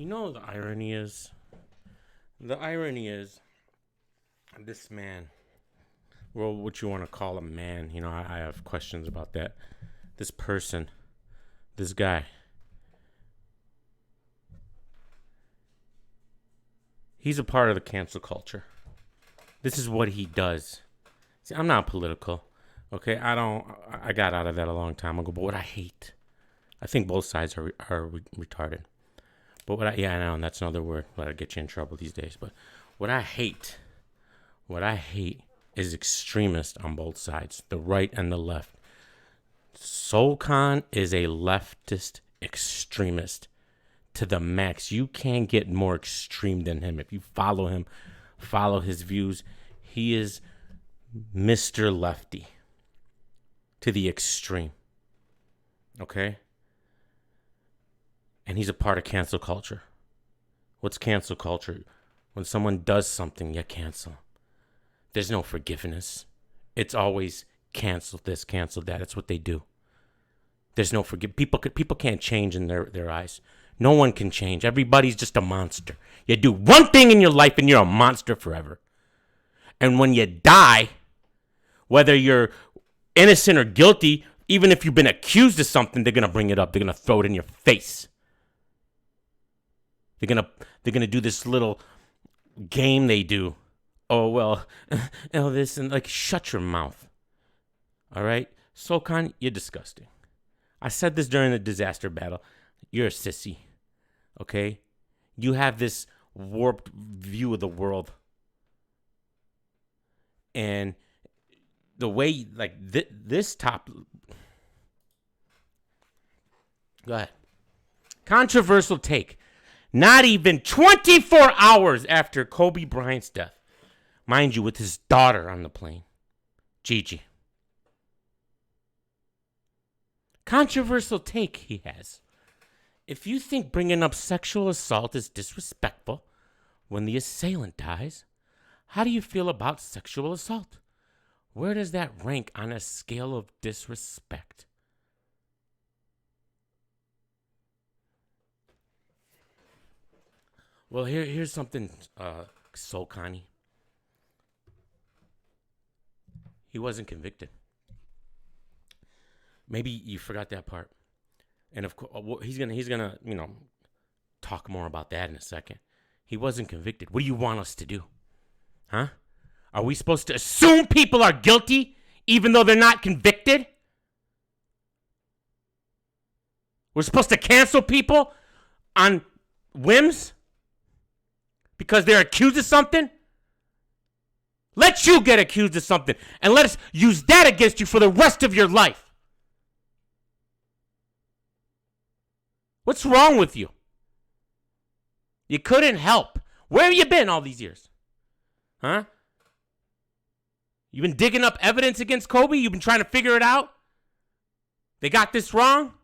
You know the irony is? The irony is this man, well, what you want to call a man, I have questions about that. This person, this guy, he's a part of the cancel culture. This is what he does. See, I'm not political, okay? I got out of that a long time ago, but what I hate, I think both sides are retarded. But I know, and that's another word that'll get you in trouble these days. But what I hate is extremists on both sides, the right and the left. Solkan is a leftist extremist to the max. You can't get more extreme than him. If you follow him, follow his views, he is Mr. Lefty to the extreme. Okay? And he's a part of cancel culture. What's cancel culture? When someone does something, you cancel. There's no forgiveness. It's always cancel this, cancel that. That's what they do. There's no People can't change in their eyes. No one can change. Everybody's just a monster. You do one thing in your life and you're a monster forever. And when you die, whether you're innocent or guilty, even if you've been accused of something, they're going to bring it up. They're going to throw it in your face. They're gonna do this little game they do. Oh well, this and like shut your mouth. All right, Solkan, you're disgusting. I said this during the disaster battle. You're a sissy. Okay, you have this warped view of the world, and the way this top. Go ahead. Controversial take. Not even 24 hours after Kobe Bryant's death. Mind you, with his daughter on the plane. Gigi. Controversial take he has. If you think bringing up sexual assault is disrespectful when the assailant dies, how do you feel about sexual assault? Where does that rank on a scale of disrespect? Well, here's something, Solkani. He wasn't convicted. Maybe you forgot that part. And of course, he's gonna, talk more about that in a second. He wasn't convicted. What do you want us to do? Huh? Are we supposed to assume people are guilty even though they're not convicted? We're supposed to cancel people on whims? Because they're accused of something? Let you get accused of something and let us use that against you for the rest of your life. What's wrong with you? You couldn't help. Where have you been all these years? Huh? You've been digging up evidence against Kobe? You've been trying to figure it out? They got this wrong?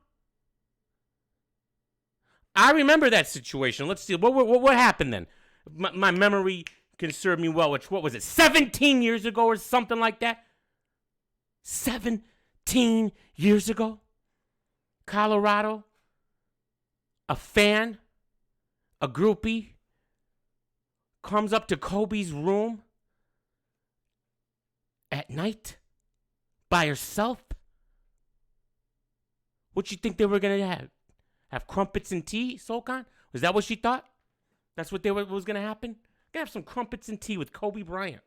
I remember that situation. Let's see. What happened then? My memory can serve me well. What was it, 17 years ago or something like that? 17 years ago? Colorado? A fan? A groupie? Comes up to Kobe's room at night? By herself? What you think they were going to have? Have crumpets and tea, Solkan? Was that what she thought? That's what was going to happen? Gonna have some crumpets and tea with Kobe Bryant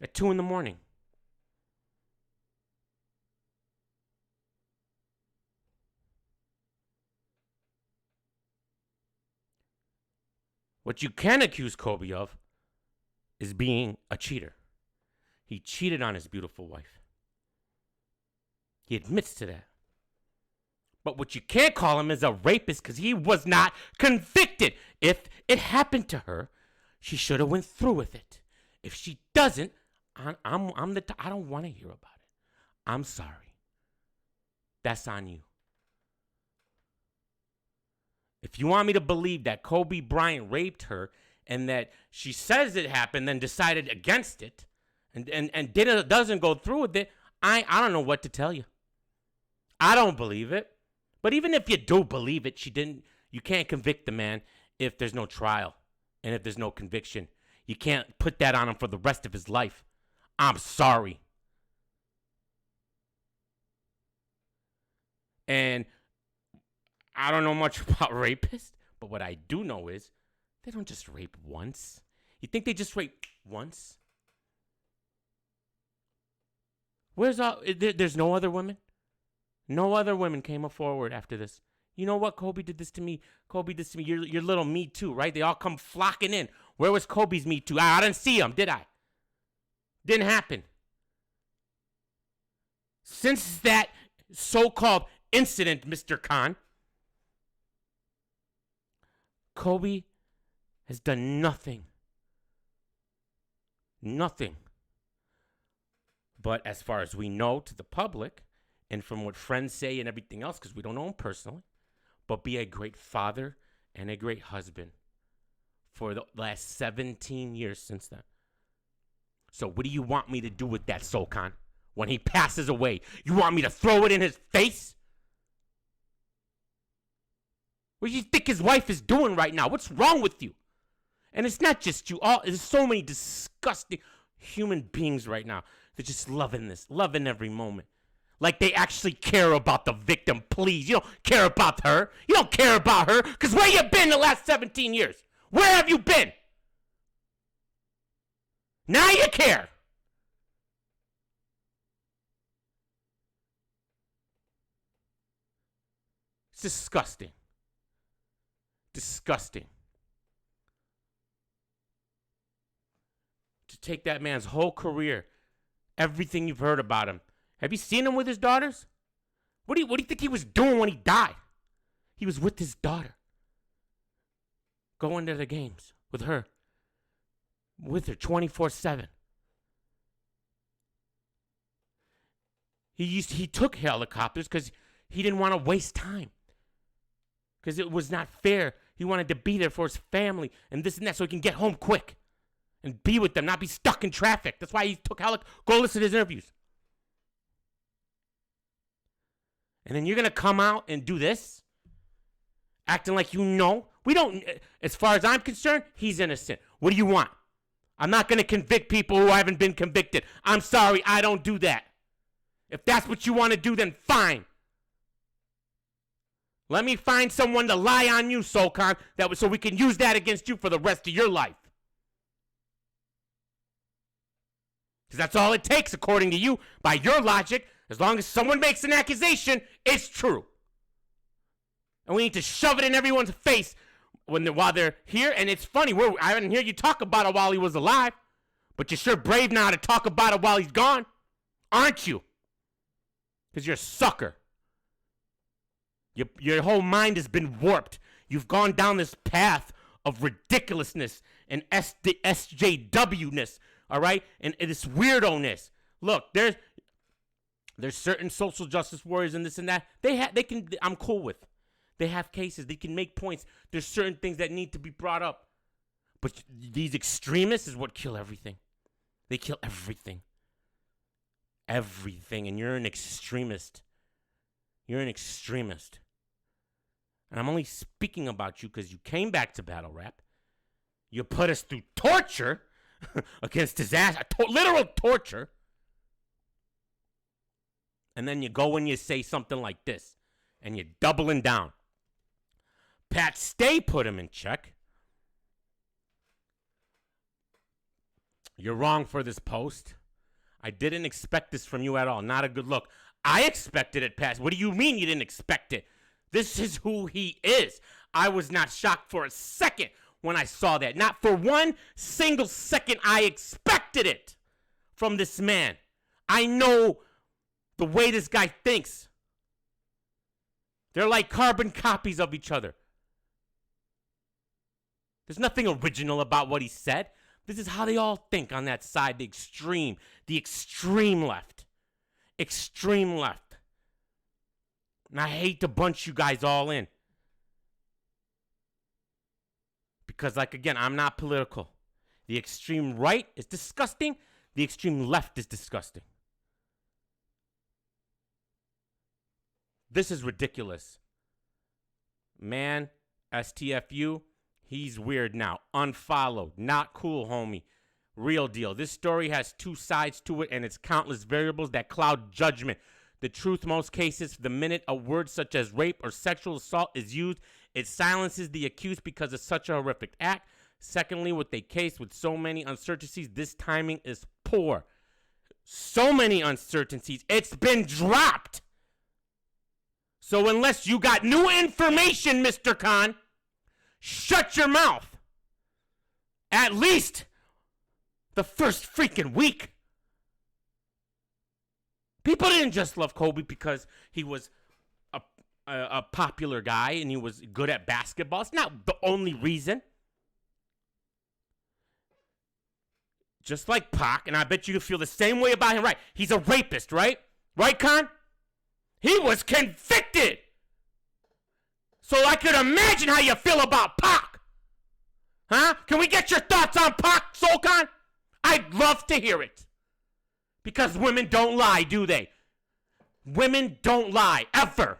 at 2 a.m. What you can accuse Kobe of is being a cheater. He cheated on his beautiful wife. He admits to that. But what you can't call him is a rapist because he was not convicted. If it happened to her, she should have went through with it. If she doesn't, I don't want to hear about it. I'm sorry. That's on you. If you want me to believe that Kobe Bryant raped her and that she says it happened, then decided against it, and doesn't go through with it, I don't know what to tell you. I don't believe it. But even if you do believe it, she didn't You can't convict the man if there's no trial and if there's no conviction. You can't put that on him for the rest of his life. I'm sorry. And I don't know much about rapists, but what I do know is they don't just rape once. You think they just rape once? Where's all? There's no other women? No other women came forward after this. You know what? Kobe did this to me. Kobe did this to me. Your little Me Too, right? They all come flocking in. Where was Kobe's Me Too? I didn't see him, did I? Didn't happen. Since that so-called incident, Mr. Khan, Kobe has done nothing. Nothing. But as far as we know to the public, and from what friends say and everything else, because we don't know him personally, but be a great father and a great husband for the last 17 years since then. So what do you want me to do with that, Sokan? When he passes away, you want me to throw it in his face? What do you think his wife is doing right now? What's wrong with you? And it's not just you. There's so many disgusting human beings right now. They're just loving this, loving every moment. Like they actually care about the victim. Please, you don't care about her. You don't care about her. Because where you been the last 17 years? Where have you been? Now you care. It's disgusting. Disgusting. To take that man's whole career, everything you've heard about him. Have you seen him with his daughters? What do you think he was doing when he died? He was with his daughter. Going to the games with her. With her 24/7. He took helicopters because he didn't want to waste time. Because it was not fair. He wanted to be there for his family and this and that so he can get home quick. And be with them, not be stuck in traffic. That's why he took helicopters. Go listen to his interviews. And then you're going to come out and do this? Acting like you know? We don't, as far as I'm concerned, he's innocent. What do you want? I'm not going to convict people who haven't been convicted. I'm sorry, I don't do that. If that's what you want to do, then fine. Let me find someone to lie on you, Sokan, so we can use that against you for the rest of your life. Because that's all it takes, according to you, by your logic. As long as someone makes an accusation, it's true. And we need to shove it in everyone's face while they're here. And it's funny, I didn't hear you talk about it while he was alive. But you're sure brave now to talk about it while he's gone. Aren't you? Because you're a sucker. Your whole mind has been warped. You've gone down this path of ridiculousness and SJW-ness. All right? And this weirdo-ness. Look, there's certain social justice warriors and this and that. I'm cool with. They have cases. They can make points. There's certain things that need to be brought up. But these extremists is what kill everything. They kill everything. Everything. And you're an extremist. You're an extremist. And I'm only speaking about you because you came back to battle rap. You put us through torture against disaster, literal torture. And then you go and you say something like this. And you're doubling down. Pat Stay put him in check. You're wrong for this post. I didn't expect this from you at all. Not a good look. I expected it, Pat. What do you mean you didn't expect it? This is who he is. I was not shocked for a second when I saw that. Not for one single second I expected it from this man. I know the way this guy thinks. They're like carbon copies of each other. There's nothing original about what he said. This is how they all think on that side, the extreme left. Extreme left. And I hate to bunch you guys all in. Because, like, again, I'm not political. The extreme right is disgusting. The extreme left is disgusting. This is ridiculous. Man, STFU, he's weird now. Unfollowed. Not cool, homie. Real deal. This story has two sides to it, and it's countless variables that cloud judgment. The truth, most cases, the minute a word such as rape or sexual assault is used, it silences the accused because it's such a horrific act. Secondly, with a case with so many uncertainties, this timing is poor. So many uncertainties. It's been dropped. So unless you got new information, Mr. Khan, shut your mouth. At least the first freaking week. People didn't just love Kobe because he was a popular guy and he was good at basketball. It's not the only reason. Just like Pac, and I bet you feel the same way about him, right? He's a rapist, right? Right, Khan? He was convicted. So I could imagine how you feel about Pac. Huh? Can we get your thoughts on Pac, Soul Khan? I'd love to hear it. Because women don't lie, do they? Women don't lie, ever.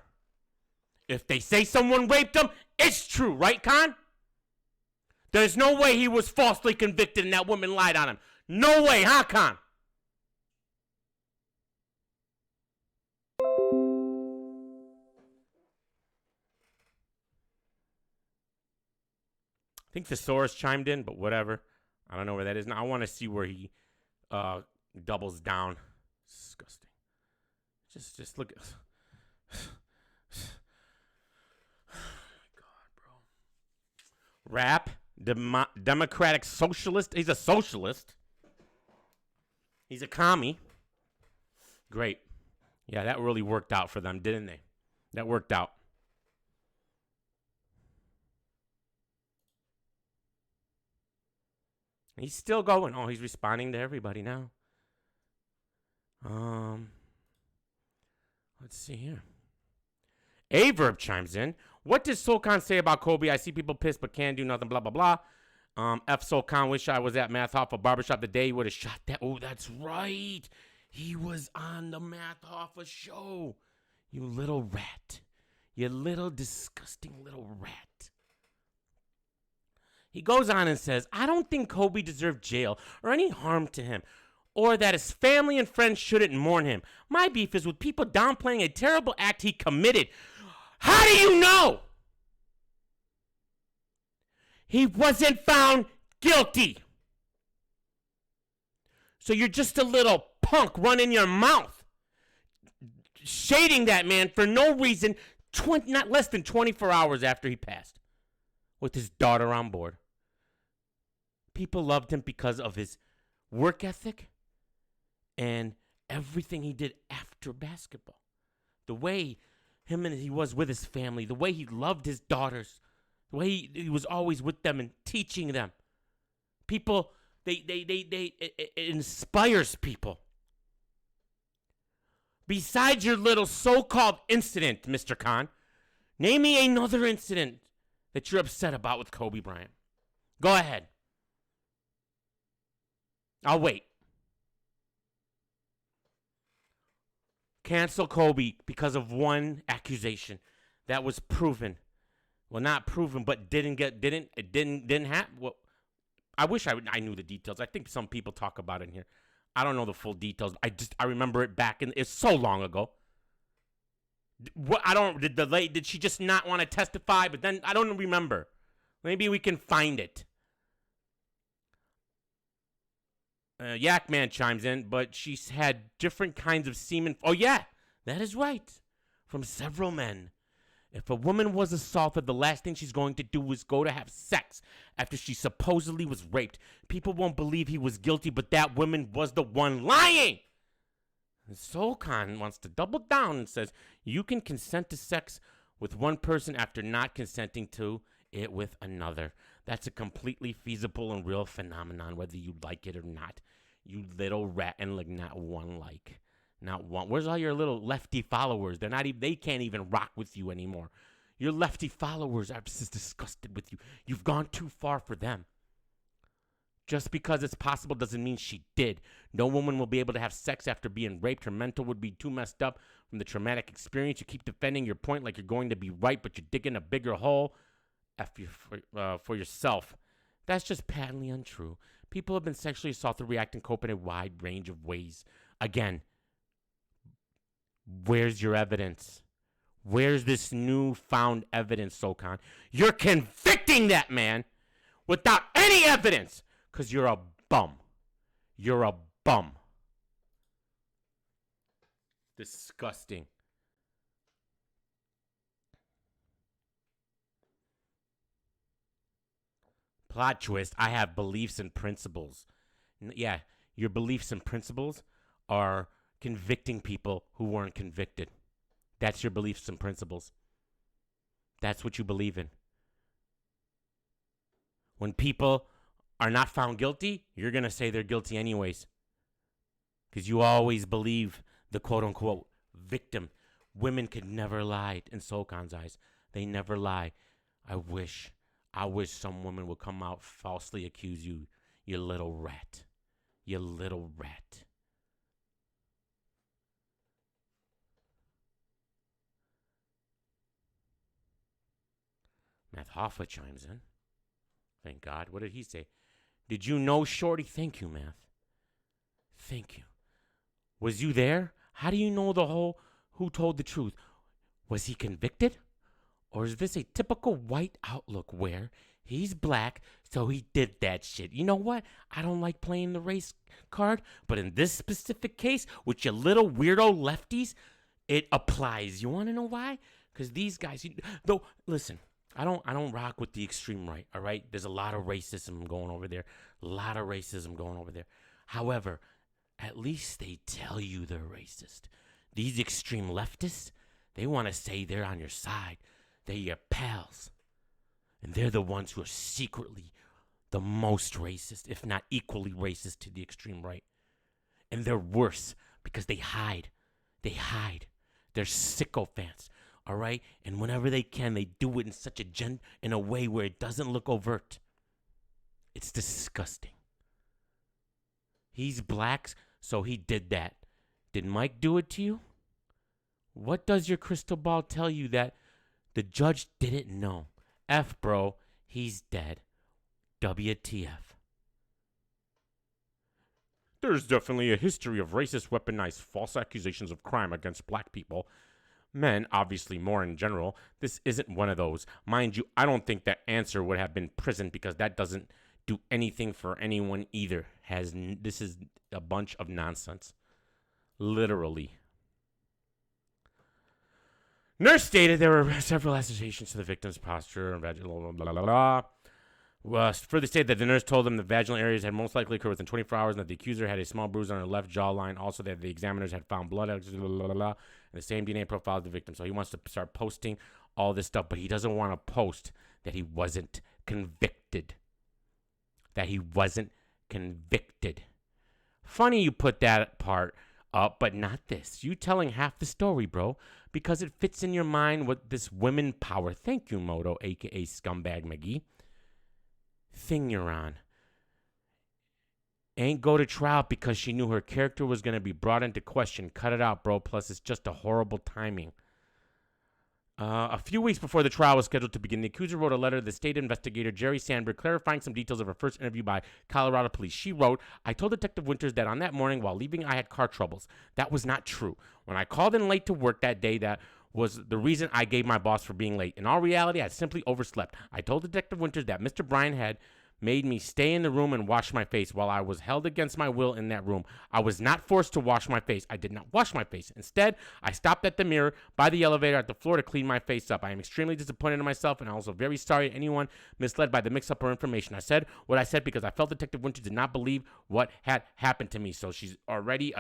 If they say someone raped them, it's true, right, Khan? There's no way he was falsely convicted and that woman lied on him. No way, huh, Khan? I think Thesaurus chimed in, but whatever. I don't know where that is. Now, I want to see where he doubles down. Disgusting. Just look at... Oh, my God, bro. Rap, democratic socialist. He's a socialist. He's a commie. Great. Yeah, that really worked out for them, didn't they? That worked out. He's still going. Oh, he's responding to everybody now. Let's see here. Averb chimes in. What does Solkan say about Kobe? I see people pissed but can't do nothing, blah, blah, blah. F. Solkan, wish I was at Math Hoffa Barbershop the day he would have shot that. Oh, that's right. He was on the Math Hoffa show. You little rat. You little disgusting little rat. He goes on and says, I don't think Kobe deserved jail or any harm to him, or that his family and friends shouldn't mourn him. My beef is with people downplaying a terrible act he committed. How do you know? He wasn't found guilty. So you're just a little punk running your mouth, shading that man for no reason, not less than 24 hours after he passed, with his daughter on board. People loved him because of his work ethic and everything he did after basketball. The way he was with his family, the way he loved his daughters, the way he was always with them and teaching them. People, it inspires people. Besides your little so-called incident, Mr. Khan, name me another incident that you're upset about with Kobe Bryant. Go ahead. I'll wait. Cancel Kobe because of one accusation that was proven. Well, not proven, but didn't happen. Well, I wish I knew the details. I think some people talk about it in here. I don't know the full details. I remember it back in. It's so long ago. Did she just not want to testify? But then I don't remember. Maybe we can find it. Yak Man chimes in, but she's had different kinds of semen. Oh, yeah, that is right. From several men. If a woman was assaulted, the last thing she's going to do is go to have sex after she supposedly was raped. People won't believe he was guilty, but that woman was the one lying. And Solkan wants to double down and says, you can consent to sex with one person after not consenting to it with another. That's a completely feasible and real phenomenon, whether you like it or not. You little rat, and like not one like. Not one. Where's all your little lefty followers? They're not even, they can't even rock with you anymore. Your lefty followers are just disgusted with you. You've gone too far for them. Just because it's possible doesn't mean she did. No woman will be able to have sex after being raped. Her mental would be too messed up from the traumatic experience. You keep defending your point like you're going to be right, but you're digging a bigger hole. for yourself. That's just patently untrue. People have been sexually assaulted, react, and cope in a wide range of ways. Again, where's your evidence? Where's this newfound evidence, Sokon? You're convicting that man without any evidence because you're a bum. You're a bum. Disgusting. Plot twist, I have beliefs and principles. Yeah, your beliefs and principles are convicting people who weren't convicted. That's your beliefs and principles. That's what you believe in. When people are not found guilty, you're going to say they're guilty anyways. Because you always believe the quote-unquote victim. Women could never lie in Sokon's eyes. They never lie. I wish some woman would come out falsely accuse you, you little rat. You little rat. Matt Hoffa chimes in. Thank God. What did he say? Did you know Shorty? Thank you, Math. Thank you. Was you there? How do you know who told the truth? Was he convicted? Or is this a typical white outlook where he's black, so he did that shit? You know what? I don't like playing the race card, but in this specific case, with your little weirdo lefties, it applies. You want to know why? Because these guys, listen, I don't rock with the extreme right, all right? There's a lot of racism going over there. However, at least they tell you they're racist. These extreme leftists, they want to say they're on your side. They're your pals. And they're the ones who are secretly the most racist, if not equally racist to the extreme right. And they're worse because they hide. They're sycophants, all right? And whenever they can, they do it in such in a way where it doesn't look overt. It's disgusting. He's black, so he did that. Did Mike do it to you? What does your crystal ball tell you that the judge didn't know? F, bro, he's dead. WTF. There's definitely a history of racist, weaponized false accusations of crime against black people. Men, obviously more in general. This isn't one of those. Mind you, I don't think that answer would have been prison because that doesn't do anything for anyone either. This is a bunch of nonsense. Literally. Nurse stated there were several accusations to the victim's posture and vaginal blah, blah, blah, blah. Further stated that the nurse told them the vaginal areas had most likely occurred within 24 hours and that the accuser had a small bruise on her left jawline. Also, that the examiners had found blood and the same DNA profile of the victim. So he wants to start posting all this stuff, but he doesn't want to post that he wasn't convicted. Funny you put that part up, but not this. You telling half the story, bro, because it fits in your mind what this women power, thank you, Moto, a.k.a. Scumbag McGee, thing you're on. Ain't go to trial because she knew her character was going to be brought into question. Cut it out, bro. Plus, it's just a horrible timing. A few weeks before the trial was scheduled to begin, the accuser wrote a letter to the state investigator, Jerry Sandberg, clarifying some details of her first interview by Colorado police. She wrote, I told Detective Winters that on that morning while leaving, I had car troubles. That was not true. When I called in late to work that day, that was the reason I gave my boss for being late. In all reality, I simply overslept. I told Detective Winters that Mr. Bryant had made me stay in the room and wash my face while I was held against my will in that room. I was not forced to wash my face. I did not wash my face. Instead, I stopped at the mirror by the elevator at the floor to clean my face up. I am extremely disappointed in myself and also very sorry to anyone misled by the mix-up or information. I said what I said because I felt Detective Winters did not believe what had happened to me. So she's already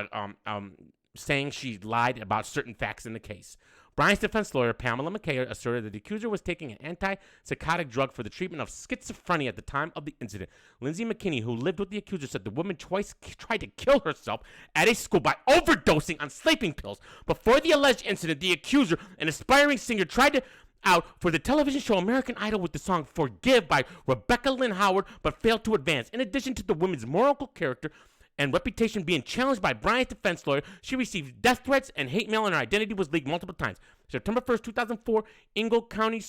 saying she lied about certain facts in the case. Bryant's defense lawyer, Pamela McKay, asserted that the accuser was taking an antipsychotic drug for the treatment of schizophrenia at the time of the incident. Lindsay McKinney, who lived with the accuser, said the woman twice tried to kill herself at a school by overdosing on sleeping pills. Before the alleged incident, the accuser, an aspiring singer, tried out for the television show American Idol with the song Forgive by Rebecca Lynn Howard, but failed to advance. In addition to the woman's moral character and reputation being challenged by Bryant's defense lawyer, she received death threats and hate mail, and her identity was leaked multiple times. September 1st, 2004, Ingle County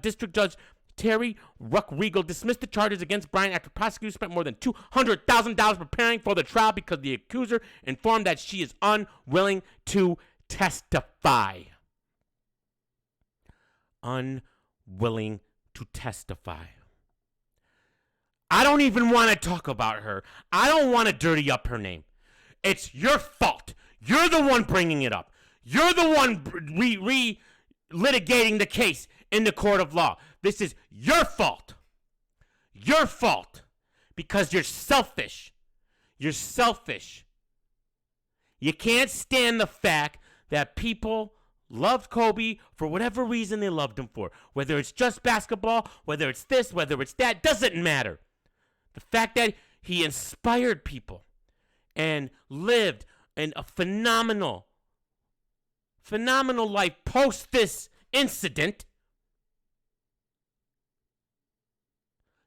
District Judge Terry Ruck-Regal dismissed the charges against Bryant after prosecutors spent more than $200,000 preparing for the trial because the accuser informed that she is unwilling to testify. Unwilling to testify. I don't even want to talk about her. I don't want to dirty up her name. It's your fault. You're the one bringing it up. You're the one litigating the case in the court of law. This is your fault. Your fault. Because you're selfish. You're selfish. You can't stand the fact that people loved Kobe for whatever reason they loved him for. Whether it's just basketball, whether it's this, whether it's that, doesn't matter. The fact that he inspired people and lived in a phenomenal life post this incident.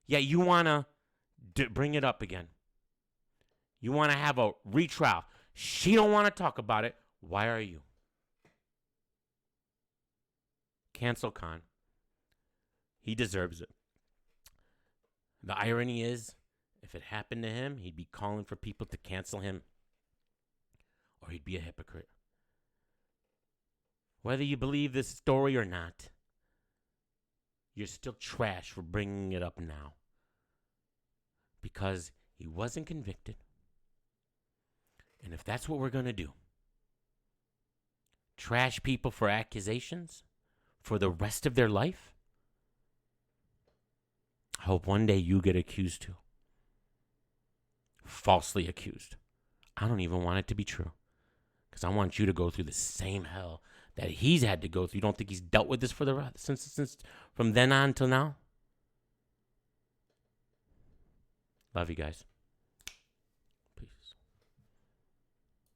Yet you want to bring it up again. You want to have a retrial. She don't want to talk about it. Why are you? Cancel Khan. He deserves it. The irony is, if it happened to him, he'd be calling for people to cancel him, or he'd be a hypocrite. Whether you believe this story or not, you're still trash for bringing it up now. Because he wasn't convicted. And if that's what we're going to do, trash people for accusations for the rest of their life, I hope one day you get accused too. Falsely accused. I don't even want it to be true. Because I want you to go through the same hell that he's had to go through. You don't think he's dealt with this for the since from then on till now? Love you guys.